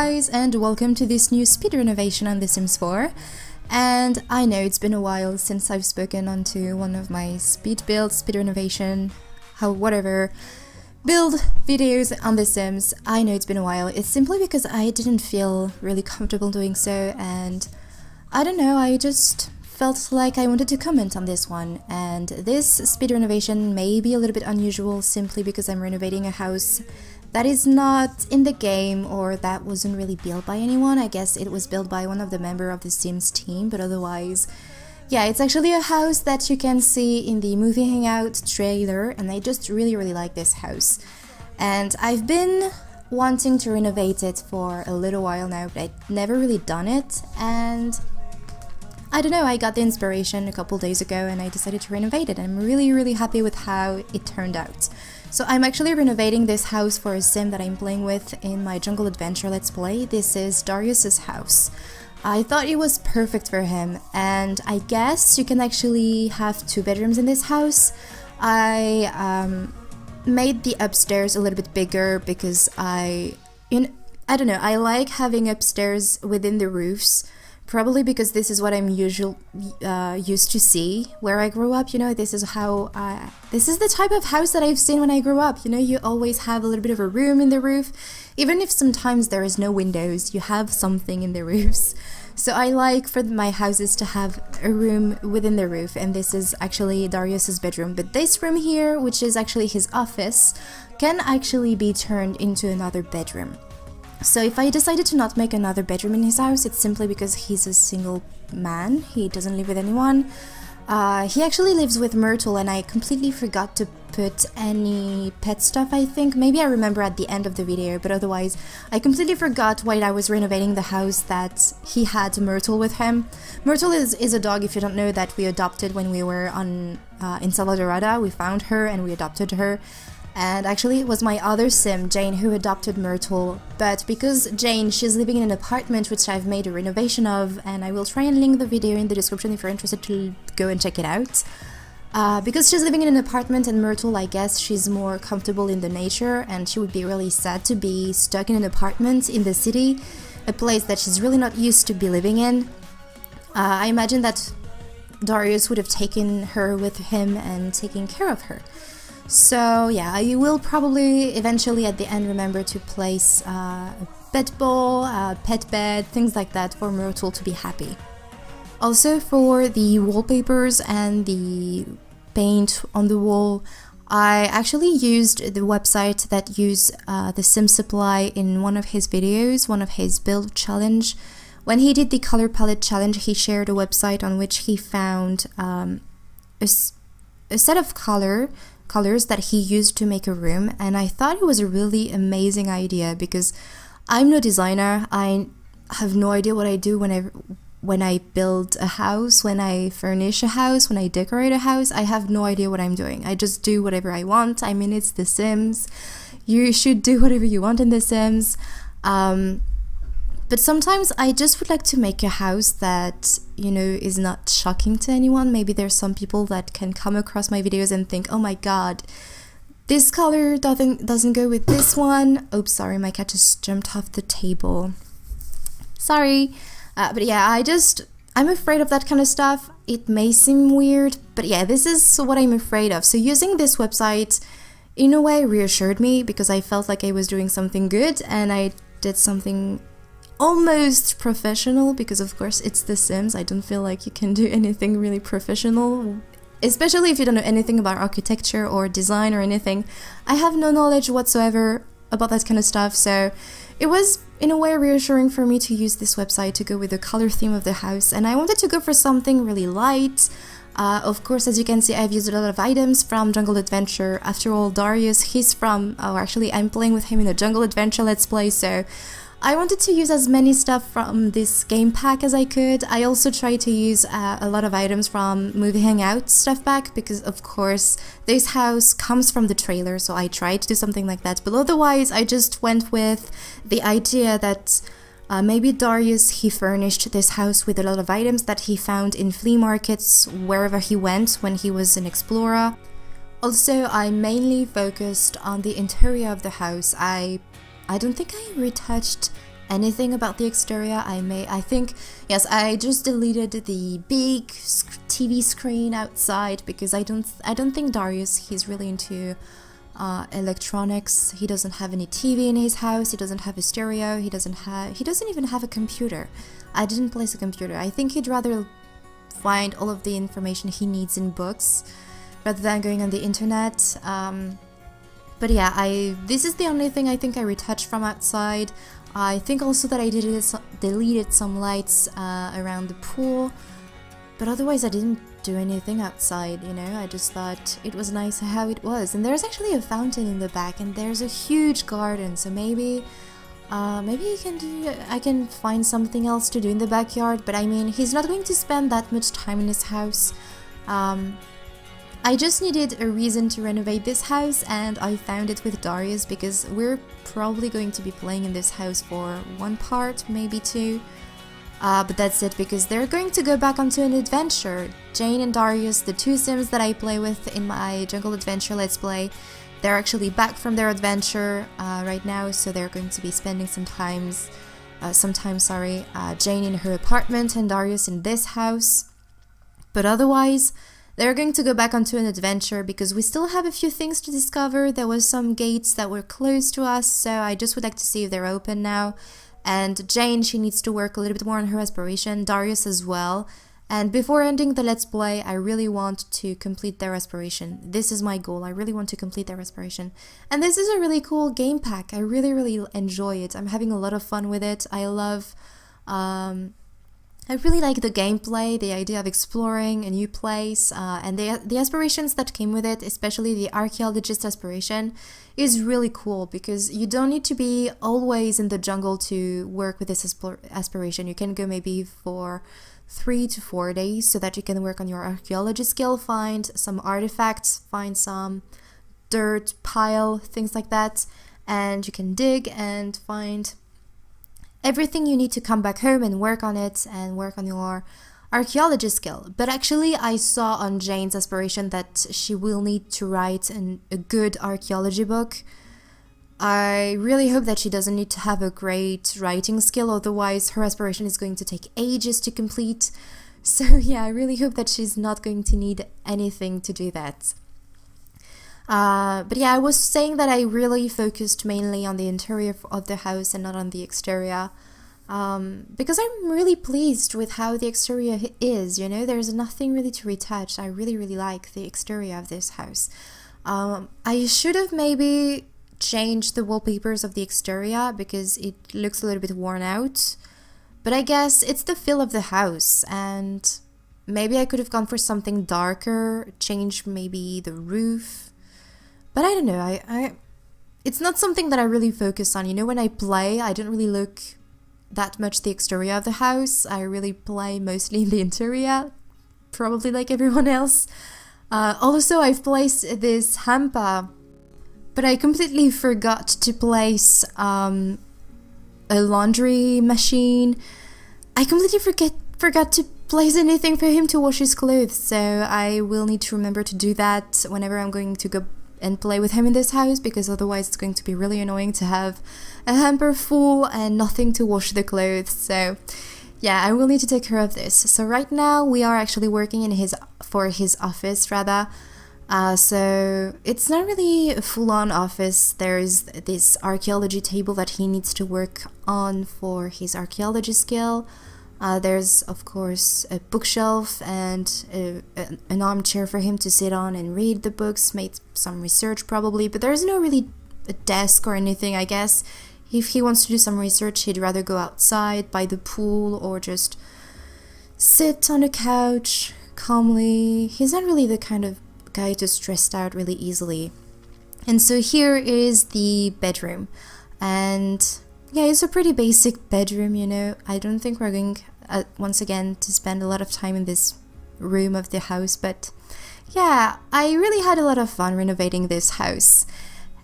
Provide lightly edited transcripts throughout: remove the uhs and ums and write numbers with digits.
guys, and welcome to this new speed renovation on The Sims 4. And I know it's been a while since I've spoken onto one of my speed renovation, whatever build videos on The Sims. I know it's been a while. It's simply because I didn't feel really comfortable doing so, and I don't know, I just felt like I wanted to comment on this one. And this speed renovation may be a little bit unusual simply because I'm renovating a house that is not in the game, or that wasn't really built by anyone. I guess it was built by one of the members of the Sims team, but otherwise, yeah, it's actually a house that you can see in the movie Hangout trailer, and I just really like this house. And I've been wanting to renovate it for a little while now, but I've never really done it, and I don't know, I got the inspiration a couple days ago and I decided to renovate it. I'm really happy with how it turned out. So I'm actually renovating this house for a sim that I'm playing with in my Jungle Adventure Let's Play. This is Darius's house. I thought it was perfect for him, and I guess you can actually have 2 bedrooms in this house. I made the upstairs a little bit bigger because I don't know, I like having upstairs within the roofs. Probably because this is what I'm used to see where I grew up. You know, this is the type of house that I've seen when I grew up. You know, you always have a little bit of a room in the roof, even if sometimes there is no windows, you have something in the roofs. So I like for my houses to have a room within the roof, and this is actually Darius's bedroom. But this room here, which is actually his office, can actually be turned into another bedroom. So if I decided to not make another bedroom in his house, it's simply because he's a single man, he doesn't live with anyone. He actually lives with Myrtle, and I completely forgot to put any pet stuff, I think. Maybe I remember at the end of the video, but otherwise I completely forgot while I was renovating the house that he had Myrtle with him. Myrtle is a dog, if you don't know, that we adopted when we were in Salvadorada. We found her and we adopted her. And actually it was my other sim, Jane, who adopted Myrtle, but because Jane, she's living in an apartment which I've made a renovation of, and I will try and link the video in the description if you're interested to go and check it out. Because she's living in an apartment, and Myrtle, I guess she's more comfortable in the nature, and she would be really sad to be stuck in an apartment in the city, a place that she's really not used to be living in. I imagine that Darius would have taken her with him and taken care of her. So yeah, I will probably eventually at the end remember to place a bed bowl, a pet bed, things like that for Myrtle to be happy. Also, for the wallpapers and the paint on the wall, I actually used the website that used the Sim Supply in one of his videos, one of his build challenge. When he did the color palette challenge, he shared a website on which he found a set of colors that he used to make a room, and I thought it was a really amazing idea because I'm no designer. I have no idea what I do when I build a house, when I furnish a house, when I decorate a house. I have no idea what I'm doing. I just do whatever I want. I mean, it's The Sims. You should do whatever you want in The Sims. But sometimes I just would like to make a house that, you know, is not shocking to anyone. Maybe there's some people that can come across my videos and think, oh my god, this color doesn't go with this one. Oops, sorry, my cat just jumped off the table. Sorry. But yeah, I'm afraid of that kind of stuff. It may seem weird, but yeah, this is what I'm afraid of. So using this website, in a way, reassured me because I felt like I was doing something good, and I did something almost professional because of course it's The Sims. I don't feel like you can do anything really professional, especially if you don't know anything about architecture or design or anything. I have no knowledge whatsoever about that kind of stuff, so it was in a way reassuring for me to use this website to go with the color theme of the house, and I wanted to go for something really light. Of course, as you can see, I've used a lot of items from Jungle Adventure. After all, Darius, I'm playing with him in a Jungle Adventure Let's Play, so I wanted to use as many stuff from this game pack as I could. I also tried to use a lot of items from Movie Hangout stuff pack because of course this house comes from the trailer, so I tried to do something like that. But otherwise I just went with the idea that maybe Darius, he furnished this house with a lot of items that he found in flea markets wherever he went when he was an explorer. Also, I mainly focused on the interior of the house. I don't think I retouched anything about the exterior. I think, yes, I just deleted the big TV screen outside because I don't think Darius, he's really into electronics. He doesn't have any TV in his house. He doesn't have a stereo. He doesn't even have a computer. I didn't place a computer. I think he'd rather find all of the information he needs in books rather than going on the internet. But yeah, this is the only thing I think I retouched from outside. I think also that I deleted some lights around the pool, but otherwise I didn't do anything outside, you know. I just thought it was nice how it was. And there's actually a fountain in the back, and there's a huge garden, so maybe I can find something else to do in the backyard. But I mean, he's not going to spend that much time in his house. I just needed a reason to renovate this house, and I found it with Darius because we're probably going to be playing in this house for one part, maybe two. But that's it, because they're going to go back onto an adventure. Jane and Darius, the two Sims that I play with in my Jungle Adventure Let's Play, they're actually back from their adventure right now, so they're going to be spending some time, Jane in her apartment and Darius in this house. But otherwise, they're going to go back onto an adventure because we still have a few things to discover. There was some gates that were closed to us, so I just would like to see if they're open now. And Jane, she needs to work a little bit more on her respiration, Darius as well. And before ending the Let's Play, I really want to complete their respiration. This is my goal. I really want to complete their respiration. And this is a really cool game pack. I really enjoy it. I'm having a lot of fun with it. I really like the gameplay, the idea of exploring a new place, and the aspirations that came with it, especially the archaeologist aspiration, is really cool because you don't need to be always in the jungle to work with this aspiration. You can go maybe for 3 to 4 days so that you can work on your archaeology skill, find some artifacts, find some dirt pile, things like that, and you can dig and find everything you need to come back home and work on it and work on your archaeology skill. But actually, I saw on Jane's aspiration that she will need to write a good archaeology book. I really hope that she doesn't need to have a great writing skill, otherwise her aspiration is going to take ages to complete. So yeah, I really hope that she's not going to need anything to do that. But yeah, I was saying that I really focused mainly on the interior of the house and not on the exterior, because I'm really pleased with how the exterior is, you know. There's nothing really to retouch. I really like the exterior of this house. I should have maybe changed the wallpapers of the exterior because it looks a little bit worn out, but I guess it's the feel of the house, and maybe I could have gone for something darker, change maybe the roof. But I don't know, it's not something that I really focus on. You know, when I play, I don't really look that much the exterior of the house. I really play mostly in the interior, probably like everyone else. Also, I've placed this hamper, but I completely forgot to place a laundry machine. I completely forgot to place anything for him to wash his clothes, so I will need to remember to do that whenever I'm going to go and play with him in this house, because otherwise it's going to be really annoying to have a hamper full and nothing to wash the clothes. So yeah, I will need to take care of this. So right now we are actually working for his office rather. So it's not really a full-on office. There's this archaeology table that he needs to work on for his archaeology skill. There's, of course, a bookshelf and an armchair for him to sit on and read the books, make some research probably, but there's no really a desk or anything, I guess. If he wants to do some research, he'd rather go outside by the pool or just sit on a couch calmly. He's not really the kind of guy to stress out really easily. And so here is the bedroom. And yeah, it's a pretty basic bedroom, you know. I don't think we're going, once again, to spend a lot of time in this room of the house, but yeah, I really had a lot of fun renovating this house.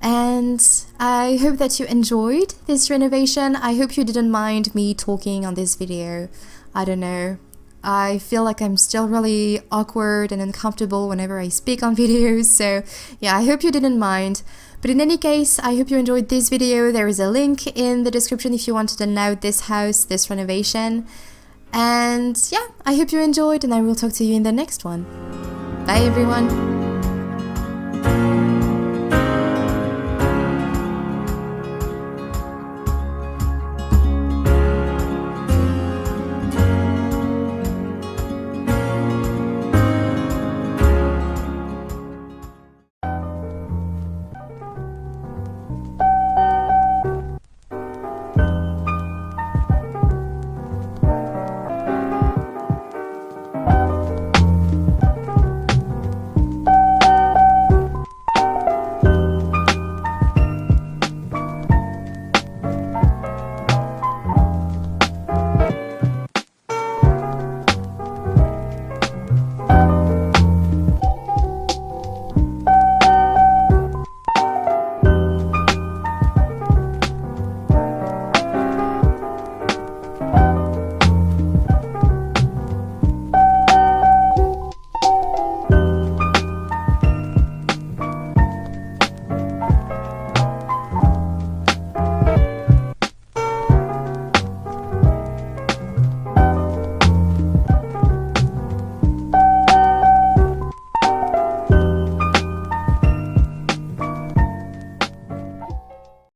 And I hope that you enjoyed this renovation. I hope you didn't mind me talking on this video. I don't know. I feel like I'm still really awkward and uncomfortable whenever I speak on videos, so yeah, I hope you didn't mind. But in any case, I hope you enjoyed this video. There is a link in the description if you want to download this house, this renovation. And yeah, I hope you enjoyed, and I will talk to you in the next one. Bye everyone!